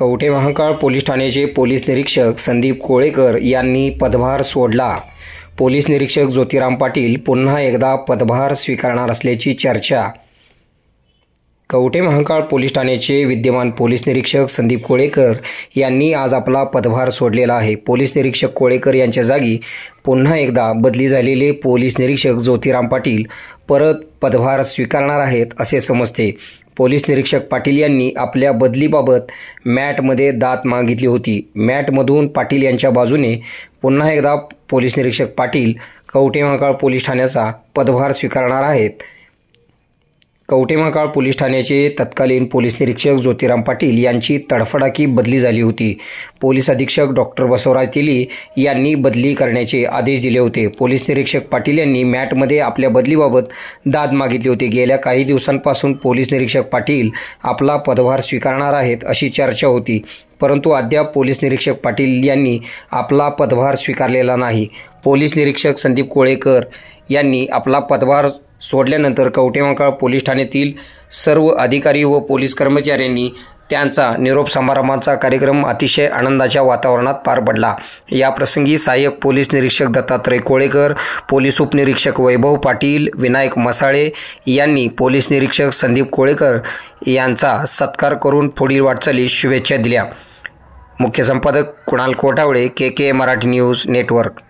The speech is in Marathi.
कवठे महांकाळ पोलीस ठाण्याचे पोलीस निरीक्षक संदीप कोळेकर यांनी पदभार सोडला। पोलीस निरीक्षक ज्योतिराम पाटील पुन्हा एकदा पदभार स्वीकारणार असल्याची चर्चा। कवठे महांकाळ पोलीस ठाण्याचे विद्यमान पोलीस निरीक्षक संदीप कोळेकर यांनी आज आपला पदभार सोडलेला आहे। पोलीस निरीक्षक कोळेकर यांच्या जागी पुन्हा एकदा बदली झालेले पोलीस निरीक्षक ज्योतिराम पाटील परत पदभार स्वीकारणार आहेत असे समजते। पोलीस निरीक्षक पाटील यांनी आपल्या बदलीबाबत मॅटमध्ये दाद मागितली होती। मॅटमधून पाटील यांच्या बाजूने पुन्हा एकदा पोलीस निरीक्षक पाटील कवठे महांकाळ पोलीस ठाण्याचा पदभार स्वीकारणार आहेत। कवठे महांकाळ पोलीस ठाण्याचे तत्कालीन पोलीस निरीक्षक ज्योतिराम पाटील यांची तडफडाकी बदली झाली होती। पोलीस अधीक्षक डॉक्टर बसवराज तेली यांनी बदली करण्याचे आदेश दिले होते। पोलीस निरीक्षक पाटील यांनी मॅटमध्ये आपल्या बदलीबाबत दाद मागितली होती। गेल्या काही दिवसांपासून पोलीस निरीक्षक पाटील आपला पदभार स्वीकारणार आहेत अशी चर्चा होती, परंतु अद्याप पोलीस निरीक्षक पाटील यांनी आपला पदभार स्वीकारलेला नाही। पोलीस निरीक्षक संदीप कोळेकर यांनी आपला पदभार सोडल्यानंतर कवठे महांकाळ पोलीस ठाण्यातील सर्व अधिकारी व पोलीस कर्मचाऱ्यांनी त्यांचा निरोप समारंभाचा कार्यक्रम अतिशय आनंदाच्या वातावरणात पार पडला। या प्रसंगी सहाय्यक पोलीस निरीक्षक दत्तात्रय कोळेकर, पोलीस उपनिरीक्षक वैभव पाटील, विनायक मसाळे यांनी पोलीस निरीक्षक संदीप कोळेकर यांचा सत्कार करून पुढील वाटचालीस शुभेच्छा दिल्या। मुख्य संपादक Kunal Kotawale, KK Marathi news network.